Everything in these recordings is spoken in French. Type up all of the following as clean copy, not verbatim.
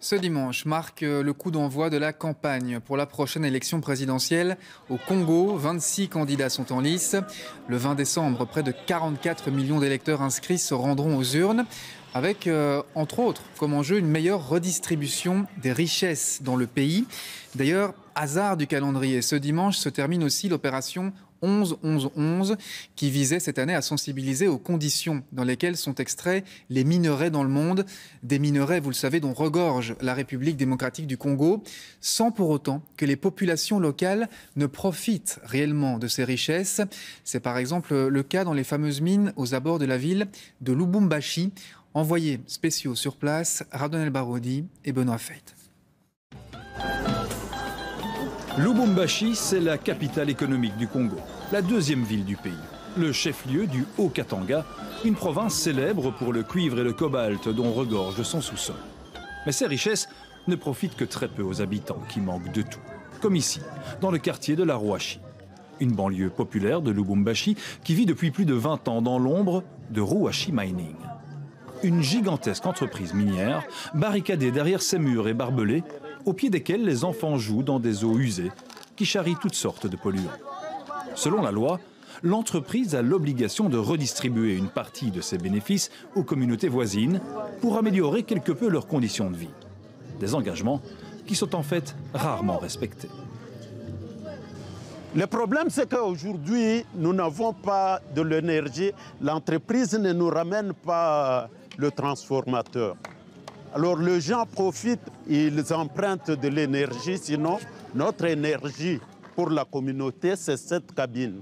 Ce dimanche marque le coup d'envoi de la campagne pour la prochaine élection présidentielle au Congo. 26 candidats sont en lice. Le 20 décembre, près de 44 millions d'électeurs inscrits se rendront aux urnes avec, entre autres, comme enjeu une meilleure redistribution des richesses dans le pays. D'ailleurs, hasard du calendrier, ce dimanche se termine aussi l'opération 11-11-11 qui visait cette année à sensibiliser aux conditions dans lesquelles sont extraits les minerais dans le monde. Des minerais, vous le savez, dont regorge la République démocratique du Congo, sans pour autant que les populations locales ne profitent réellement de ces richesses. C'est par exemple le cas dans les fameuses mines aux abords de la ville de Lubumbashi. Envoyés spéciaux sur place, Radonel Barodi et Benoît Feit. Lubumbashi, c'est la capitale économique du Congo, la deuxième ville du pays, le chef-lieu du Haut-Katanga, une province célèbre pour le cuivre et le cobalt dont regorge son sous-sol. Mais ces richesses ne profitent que très peu aux habitants qui manquent de tout, comme ici, dans le quartier de la Rouachi, une banlieue populaire de Lubumbashi qui vit depuis plus de 20 ans dans l'ombre de Rouachi Mining. Une gigantesque entreprise minière, barricadée derrière ses murs et barbelés, au pied desquels les enfants jouent dans des eaux usées qui charrient toutes sortes de polluants. Selon la loi, l'entreprise a l'obligation de redistribuer une partie de ses bénéfices aux communautés voisines pour améliorer quelque peu leurs conditions de vie. Des engagements qui sont en fait rarement respectés. Le problème, c'est qu'aujourd'hui, nous n'avons pas de l'énergie. L'entreprise ne nous ramène pas le transformateur. Alors les gens profitent, ils empruntent de l'énergie, sinon notre énergie pour la communauté, c'est cette cabine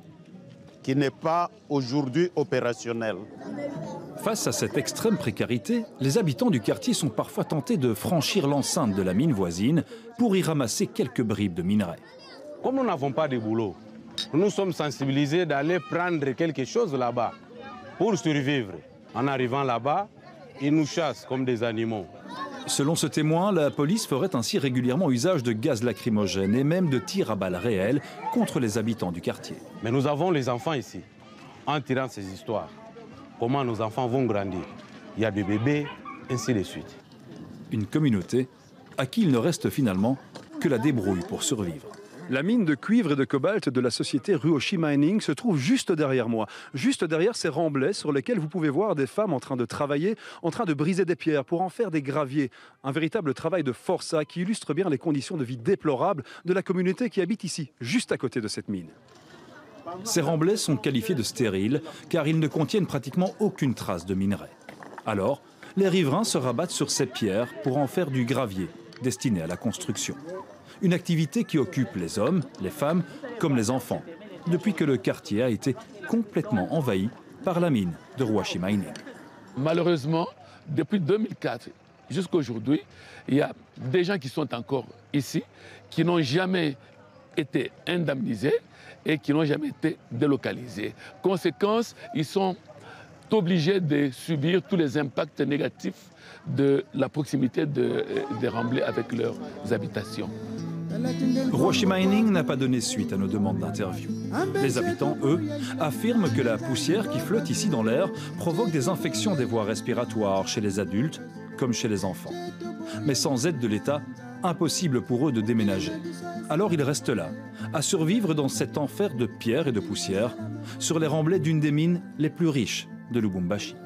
qui n'est pas aujourd'hui opérationnelle. Face à cette extrême précarité, les habitants du quartier sont parfois tentés de franchir l'enceinte de la mine voisine pour y ramasser quelques bribes de minerais. Comme nous n'avons pas de boulot, nous sommes sensibilisés d'aller prendre quelque chose là-bas pour survivre. En arrivant là-bas, ils nous chassent comme des animaux. Selon ce témoin, la police ferait ainsi régulièrement usage de gaz lacrymogène et même de tirs à balles réelles contre les habitants du quartier. Mais nous avons les enfants ici, en tirant ces histoires. Comment nos enfants vont grandir? Il y a des bébés, ainsi de suite. Une communauté à qui il ne reste finalement que la débrouille pour survivre. La mine de cuivre et de cobalt de la société Rouachi Mining se trouve juste derrière moi, juste derrière ces remblais sur lesquels vous pouvez voir des femmes en train de travailler, en train de briser des pierres pour en faire des graviers. Un véritable travail de forçat qui illustre bien les conditions de vie déplorables de la communauté qui habite ici, juste à côté de cette mine. Ces remblais sont qualifiés de stériles car ils ne contiennent pratiquement aucune trace de minerai. Alors, les riverains se rabattent sur ces pierres pour en faire du gravier destiné à la construction. Une activité qui occupe les hommes, les femmes, comme les enfants, depuis que le quartier a été complètement envahi par la mine de Rouachi Mining. Malheureusement, depuis 2004 jusqu'à aujourd'hui, il y a des gens qui sont encore ici, qui n'ont jamais été indemnisés et qui n'ont jamais été délocalisés. Conséquence, ils sont obligés de subir tous les impacts négatifs de la proximité des remblais avec leurs habitations. Rouachi Mining n'a pas donné suite à nos demandes d'interview. Les habitants, eux, affirment que la poussière qui flotte ici dans l'air provoque des infections des voies respiratoires chez les adultes comme chez les enfants. Mais sans aide de l'État, impossible pour eux de déménager. Alors ils restent là, à survivre dans cet enfer de pierre et de poussière, sur les remblais d'une des mines les plus riches de Lubumbashi.